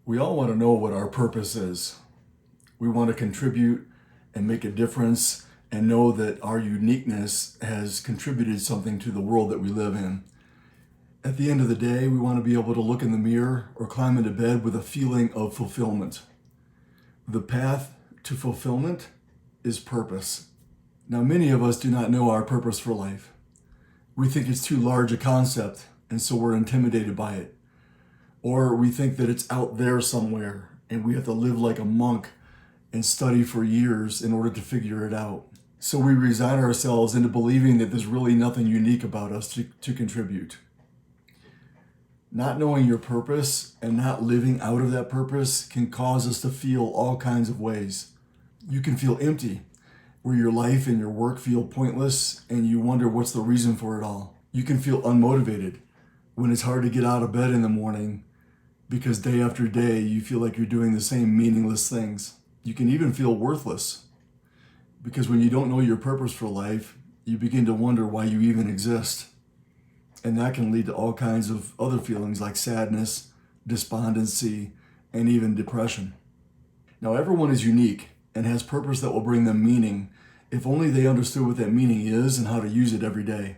We all want to know what our purpose is. We want to contribute and make a difference and know that our uniqueness has contributed something to the world that we live in. At the end of the day, we want to be able to look in the mirror or climb into bed with a feeling of fulfillment. The path to fulfillment is purpose. Now, many of us do not know our purpose for life. We think it's too large a concept, and so we're intimidated by it. Or we think that it's out there somewhere, and we have to live like a monk and study for years in order to figure it out. So we resign ourselves into believing that there's really nothing unique about us to contribute. Not knowing your purpose and not living out of that purpose can cause us to feel all kinds of ways. You can feel empty, where your life and your work feel pointless and you wonder what's the reason for it all. You can feel unmotivated when it's hard to get out of bed in the morning because day after day you feel like you're doing the same meaningless things. You can even feel worthless because when you don't know your purpose for life, you begin to wonder why you even exist. And that can lead to all kinds of other feelings like sadness, despondency, and even depression. Now, everyone is unique and has purpose that will bring them meaning if only they understood what that meaning is and how to use it every day.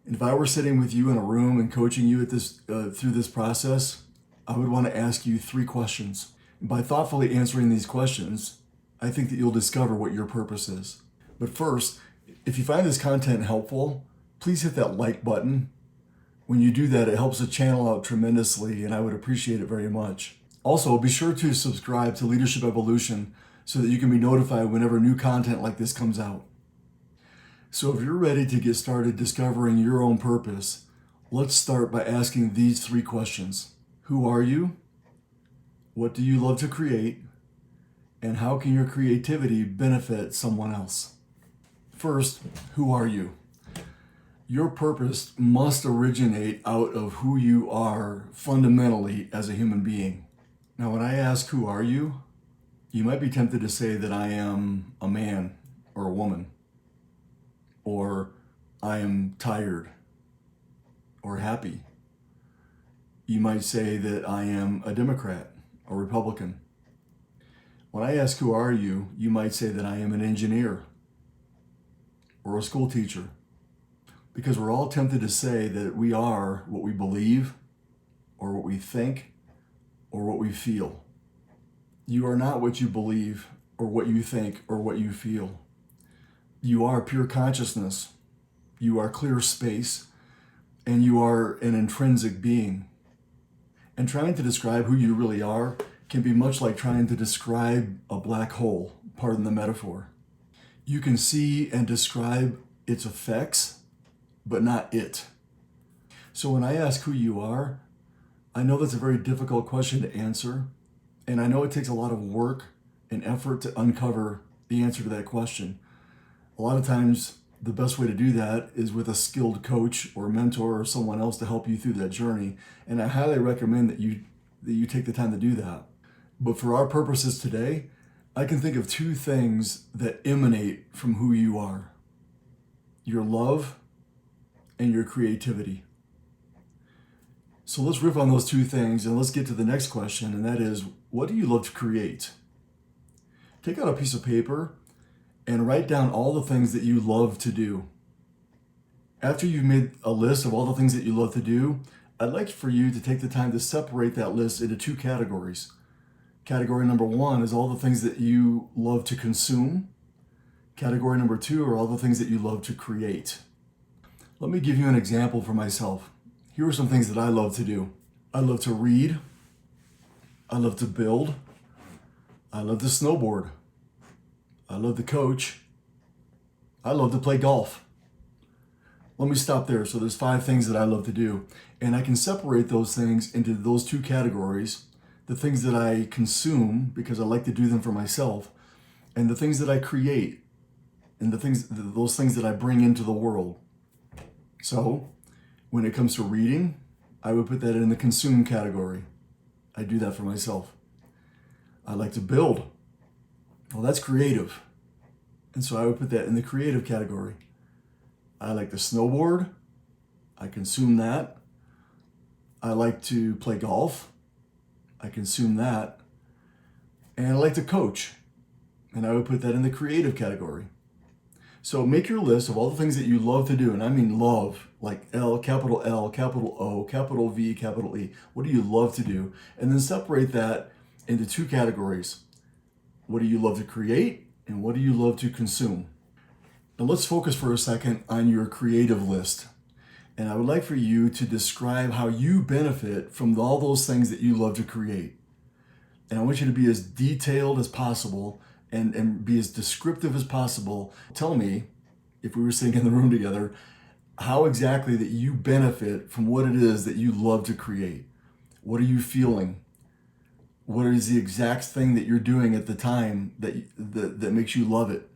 And if I were sitting with you in a room and coaching you at through this process, I would want to ask you 3 questions. And by thoughtfully answering these questions, I think that you'll discover what your purpose is. But first, if you find this content helpful, please hit that like button. When you do that, it helps the channel out tremendously, and I would appreciate it very much. Also, be sure to subscribe to Leadership Evolution so that you can be notified whenever new content like this comes out. So if you're ready to get started discovering your own purpose, let's start by asking these 3 questions. Who are you? What do you love to create? And how can your creativity benefit someone else? First, who are you? Your purpose must originate out of who you are fundamentally as a human being. Now, when I ask who are you, you might be tempted to say that I am a man or a woman, or I am tired or happy. You might say that I am a Democrat or Republican. When I ask who are you, you might say that I am an engineer or a school teacher, because we're all tempted to say that we are what we believe or what we think or what we feel. You are not what you believe or what you think or what you feel. You are pure consciousness. You are clear space, and you are an intrinsic being. And trying to describe who you really are can be much like trying to describe a black hole, pardon the metaphor. You can see and describe its effects, but not it. So when I ask who you are, I know that's a very difficult question to answer, and I know it takes a lot of work and effort to uncover the answer to that question. A lot of times, the best way to do that is with a skilled coach or mentor or someone else to help you through that journey, and I highly recommend that you take the time to do that. But for our purposes today, I can think of 2 things that emanate from who you are: your love and your creativity. So let's riff on those 2 things and let's get to the next question, and that is, what do you love to create? Take out a piece of paper and write down all the things that you love to do. After you've made a list of all the things that you love to do, I'd like for you to take the time to separate that list into 2 categories. Category number 1 is all the things that you love to consume. Category number 2 are all the things that you love to create. Let me give you an example for myself. Here are some things that I love to do. I love to read. I love to build. I love to snowboard. I love to coach. I love to play golf. Let me stop there. So there's 5 things that I love to do. And I can separate those things into those 2 categories. The things that I consume, because I like to do them for myself, and the things that I create, and those things that I bring into the world. So when it comes to reading, I would put that in the consume category. I do that for myself. I like to build. Well, that's creative. And so I would put that in the creative category. I like to snowboard. I consume that. I like to play golf. I consume that. And I like to coach, and I would put that in the creative category. So make your list of all the things that you love to do, and I mean love, like L, capital O, capital V, capital E. What do you love to do? And then separate that into two categories. What do you love to create, and what do you love to consume? Now let's focus for a second on your creative list. And I would like for you to describe how you benefit from all those things that you love to create. And I want you to be as detailed as possible and be as descriptive as possible. Tell me, if we were sitting in the room together, how exactly that you benefit from what it is that you love to create. What are you feeling? What is the exact thing that you're doing at the time that makes you love it?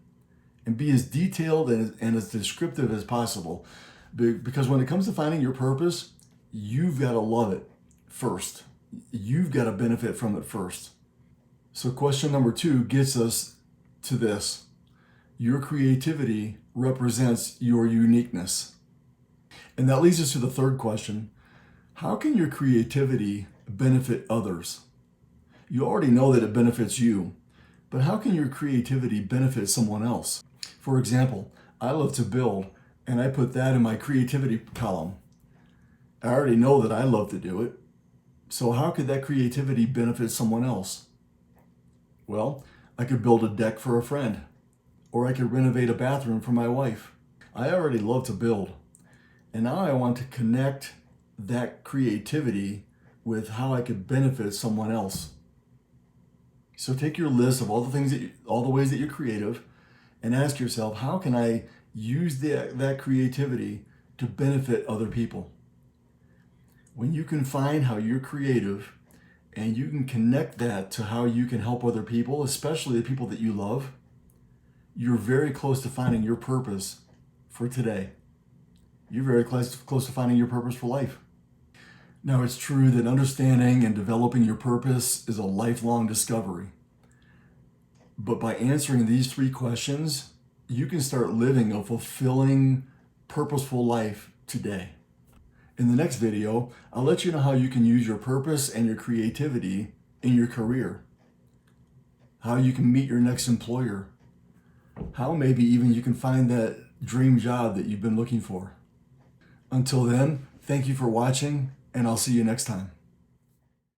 And be as detailed and as descriptive as possible. Because when it comes to finding your purpose, you've got to love it first. You've got to benefit from it first. So question number 2 gets us to this. Your creativity represents your uniqueness. And that leads us to the third question. How can your creativity benefit others? You already know that it benefits you, but how can your creativity benefit someone else? For example, I love to build, and I put that in my creativity column. I already know that I love to do it. So how could that creativity benefit someone else? Well, I could build a deck for a friend, or I could renovate a bathroom for my wife. I already love to build, and now I want to connect that creativity with how I could benefit someone else. So take your list of all the ways that you're creative, and ask yourself, how can I use that creativity to benefit other people? When you can find how you're creative and you can connect that to how you can help other people, especially the people that you love, you're very close to finding your purpose for today. You're very close to finding your purpose for life. Now, it's true that understanding and developing your purpose is a lifelong discovery. But by answering these 3 questions, you can start living a fulfilling, purposeful life today. In the next video, I'll let you know how you can use your purpose and your creativity in your career. How you can meet your next employer. How maybe even you can find that dream job that you've been looking for. Until then, thank you for watching, and I'll see you next time.